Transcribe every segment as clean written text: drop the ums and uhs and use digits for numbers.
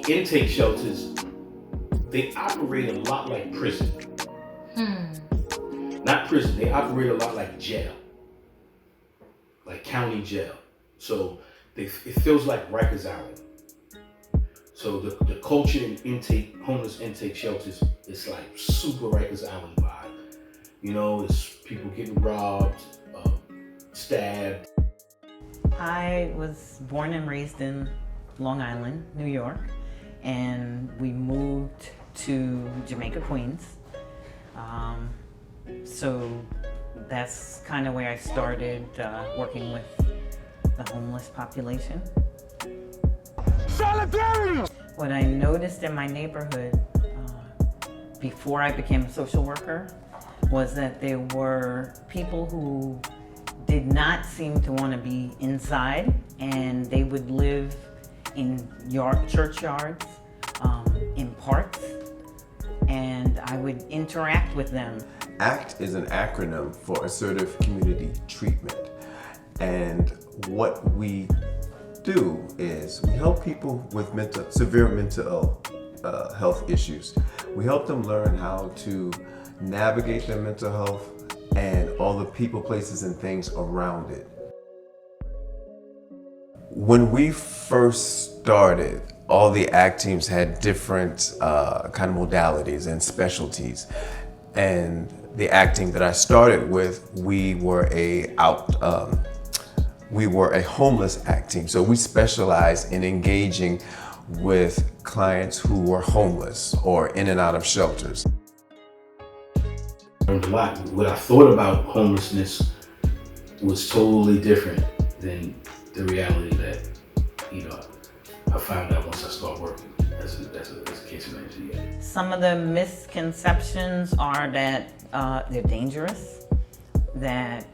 intake shelters, they operate a lot like prison. Not prison, they operate a lot like jail. Like county jail. So it feels like Rikers Island. So the culture in homeless intake shelters is like super Rikers Island vibe. You know, it's people getting robbed, stabbed. I was born and raised in Long Island, New York, and we moved to Jamaica, Queens. So that's kind of where I started working with the homeless population. Solidarity! What I noticed in my neighborhood before I became a social worker was that there were people who did not seem to want to be inside, and they would live in churchyards, in parks, and I would interact with them. ACT is an acronym for Assertive Community Treatment. And what we do is we help people with severe mental health issues. We help them learn how to navigate their mental health and all the people, places, and things around it. When we first started, all the ACT teams had different kind of modalities and specialties. And the ACT team that I started with, we were a homeless ACT team. So we specialize in engaging with clients who were homeless or in and out of shelters. Learned a lot. What I thought about homelessness was totally different than the reality that, I found out once I started working as a case manager. Yeah. Some of the misconceptions are that they're dangerous, that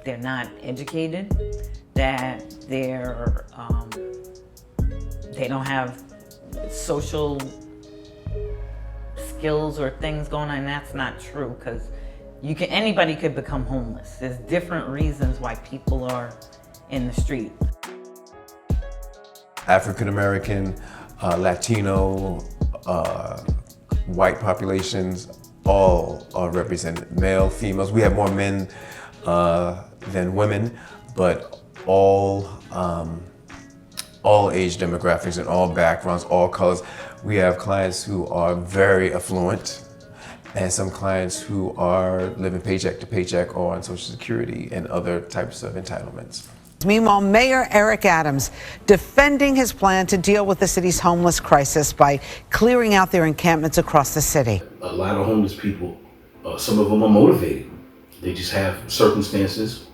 they're not educated, that they don't have social skills or things going on. That's not true, because anybody could become homeless. There's different reasons why people are in the street. African American, Latino, white populations, all are represented. Male, females. We have more men than women, but all age demographics and all backgrounds, all colors. We have clients who are very affluent and some clients who are living paycheck to paycheck or on Social Security and other types of entitlements. Meanwhile, Mayor Eric Adams defending his plan to deal with the city's homeless crisis by clearing out their encampments across the city. A lot of homeless people, some of them are motivated. They just have circumstances.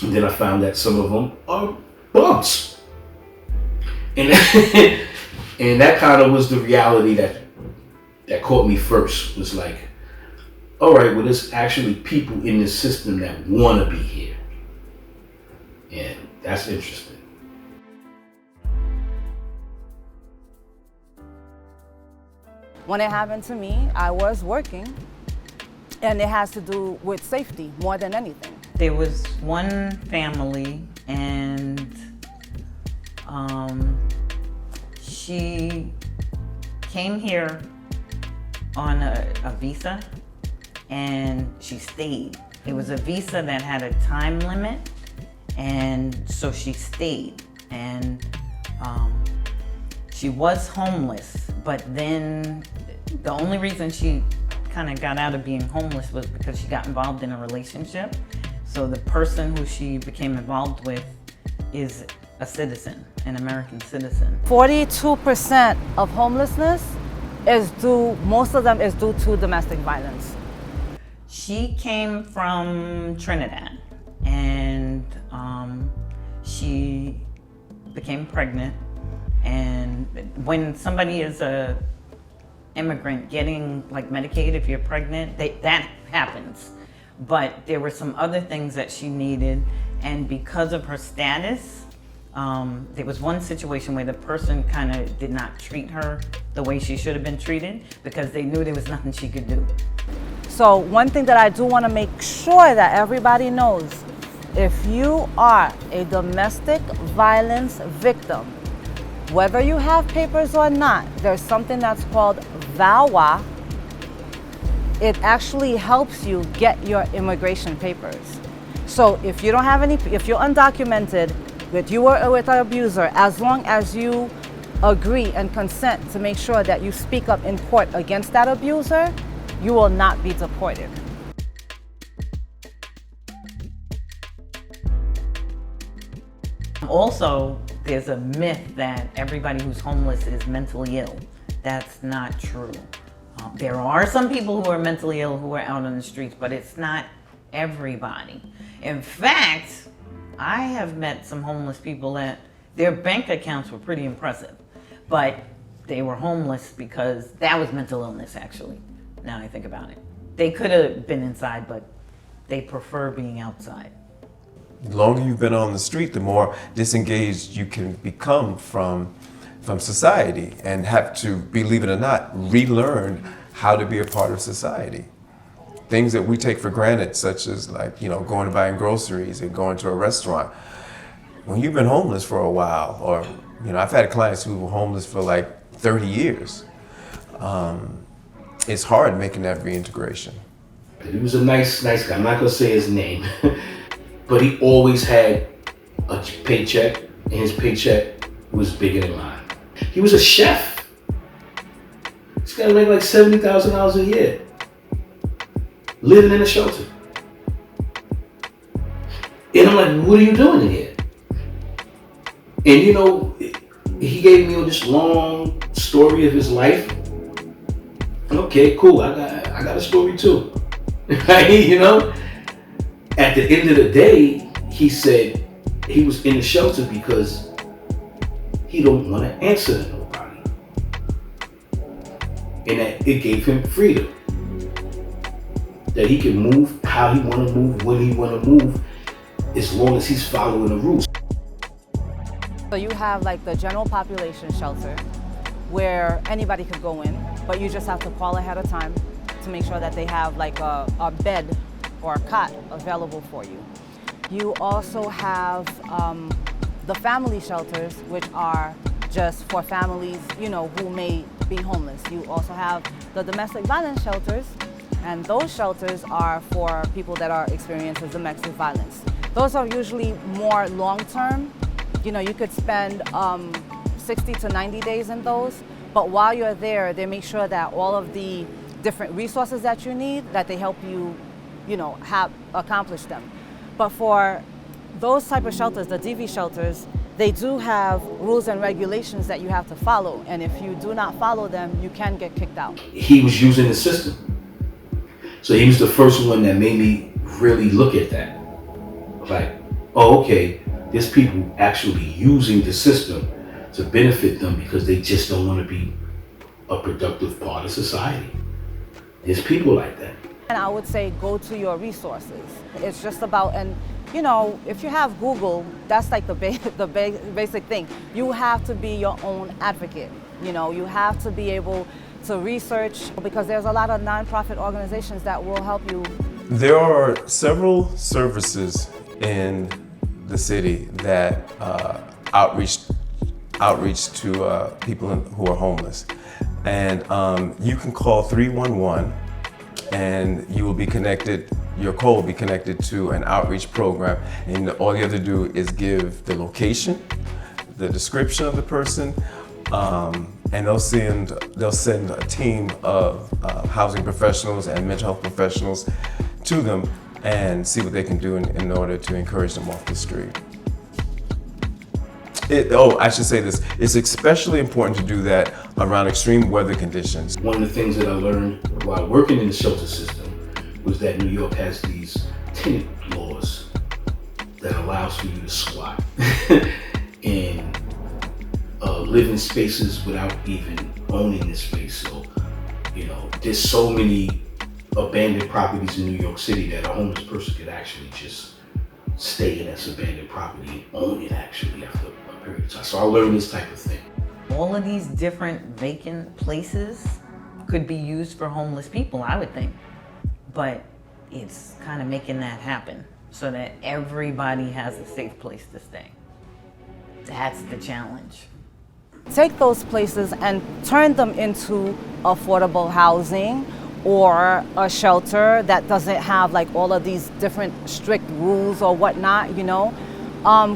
And then I found that some of them are bumps. And that kind of was the reality that caught me first. Was like, all right, well, there's actually people in this system that want to be here. And that's interesting. When it happened to me, I was working, and it has to do with safety more than anything. There was one family, and she came here on a visa, and she stayed. It was a visa that had a time limit, and so she stayed. And she was homeless, but then the only reason she kind of got out of being homeless was because she got involved in a relationship. So the person who she became involved with is a citizen, an American citizen. 42% of homelessness most of them is due to domestic violence. She came from Trinidad, and she became pregnant. And when somebody is a immigrant getting like Medicaid, if you're pregnant, that happens. But there were some other things that she needed, and because of her status, there was one situation where the person kind of did not treat her the way she should have been treated because they knew there was nothing she could do. So one thing that I do want to make sure that everybody knows, if you are a domestic violence victim, Whether you have papers or not, there's something that's called VAWA. It actually helps you get your immigration papers. So if you don't have any, if you're undocumented, but you were with an abuser, as long as you agree and consent to make sure that you speak up in court against that abuser, you will not be deported. Also, there's a myth that everybody who's homeless is mentally ill. That's not true. There are some people who are mentally ill who are out on the streets, but it's not everybody. In fact, I have met some homeless people that their bank accounts were pretty impressive, but they were homeless because that was mental illness, actually, now I think about it. They could have been inside, but they prefer being outside. The longer you've been on the street, the more disengaged you can become from society and have to, believe it or not, relearn how to be a part of society. Things that we take for granted, such as going to buying groceries and going to a restaurant. When you've been homeless for a while, or I've had clients who were homeless for like 30 years, it's hard making that reintegration. He was a nice guy. I'm not gonna say his name, but he always had a paycheck, and his paycheck was bigger than mine. He was a chef. This guy made like $70,000 a year, living in a shelter. And I'm like, what are you doing in here? And he gave me this long story of his life. Okay, cool. I got a story too. At the end of the day, he said he was in the shelter because he don't want to answer to nobody. And that it gave him freedom. That he can move how he want to move, when he want to move, as long as he's following the rules. So you have like the general population shelter where anybody could go in, but you just have to call ahead of time to make sure that they have like a bed or a cot available for you. You also have the family shelters, which are just for families, who may be homeless. You also have the domestic violence shelters, and those shelters are for people that are experiencing domestic violence. Those are usually more long-term. You could spend 60 to 90 days in those, but while you're there, they make sure that all of the different resources that you need, that they help you, accomplish them. But for those type of shelters, the DV shelters, they do have rules and regulations that you have to follow, and if you do not follow them, you can get kicked out. He was using the system. So he was the first one that made me really look at that. Like, oh, okay, there's people actually using the system to benefit them because they just don't want to be a productive part of society. There's people like that. And I would say go to your resources. It's just about, and if you have Google, that's like the basic thing. You have to be your own advocate. You have to be able to research, because there's a lot of nonprofit organizations that will help you. There are several services in the city that outreach to people who are homeless. And you can call 311 and you will be connected, your call will be connected to an outreach program. And all you have to do is give the location, the description of the person, and they'll send a team of housing professionals and mental health professionals to them and see what they can do in order to encourage them off the street. I should say this, it's especially important to do that around extreme weather conditions. One of the things that I learned while working in the shelter system was that New York has these tenant laws that allows for you to squat and live in spaces without even owning the space. So, there's so many abandoned properties in New York City that a homeless person could actually just stay in that abandoned property and own it actually after a period of time. So I learned this type of thing. All of these different vacant places could be used for homeless people, I would think. But it's kind of making that happen so that everybody has a safe place to stay. That's the challenge. take those places and turn them into affordable housing or a shelter that doesn't have like all of these different strict rules or whatnot, you know.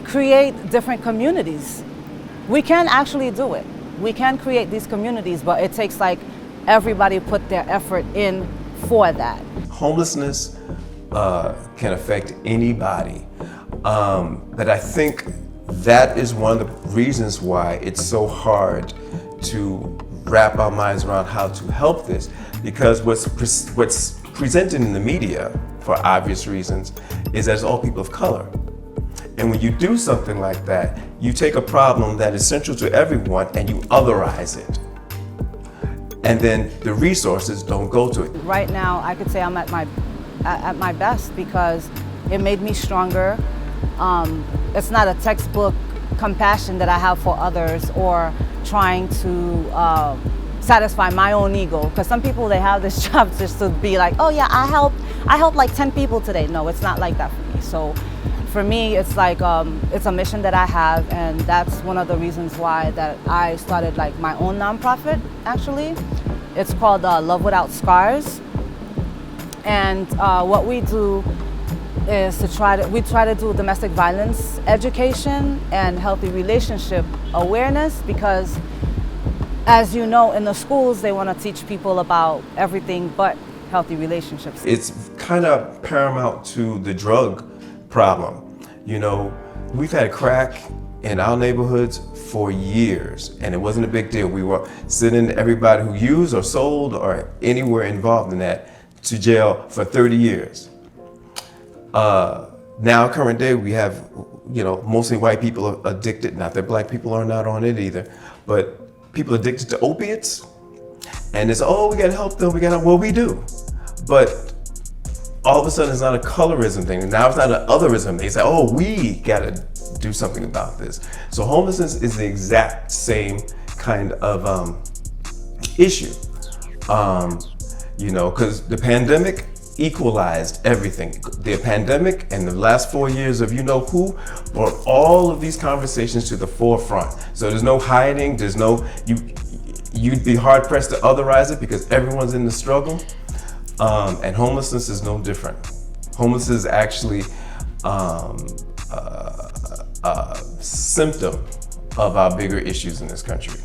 Create different communities. We can actually do it. We can create these communities, but it takes like everybody put their effort in for that. Homelessness can affect anybody, but I think that is one of the reasons why it's so hard to wrap our minds around how to help this, because what's presented in the media, for obvious reasons, is as all people of color. And when you do something like that, you take a problem that is central to everyone and you otherize it. And then the resources don't go to it. Right now, I could say I'm at my best because it made me stronger. It's not a textbook compassion that I have for others or trying to satisfy my own ego. Because some people, they have this job just to be like, oh yeah, I helped like 10 people today. No, it's not like that for me. So for me, it's like, it's a mission that I have, and that's one of the reasons why that I started like my own nonprofit, actually. It's called Love Without Scars. And what we do is we try to do domestic violence education and healthy relationship awareness, because as you know, in the schools, they want to teach people about everything but healthy relationships. It's kind of paramount to the drug problem. You know, we've had crack in our neighborhoods for years, and it wasn't a big deal. We were sending everybody who used or sold or anywhere involved in that to jail for 30 years. Now, current day, we have, you know, mostly white people are addicted. Not that black people are not on it either, but people addicted to opiates. And it's, oh, we gotta help them, well, we do. But all of a sudden, it's not a colorism thing. Now it's not an otherism. They say, oh, we gotta do something about this. So homelessness is the exact same kind of issue. You know, because the pandemic equalized everything. The pandemic and the last 4 years of you know who brought all of these conversations to the forefront. So there's no hiding, there's no, you'd be hard pressed to otherize it because everyone's in the struggle. And homelessness is no different. Homelessness is actually a symptom of our bigger issues in this country.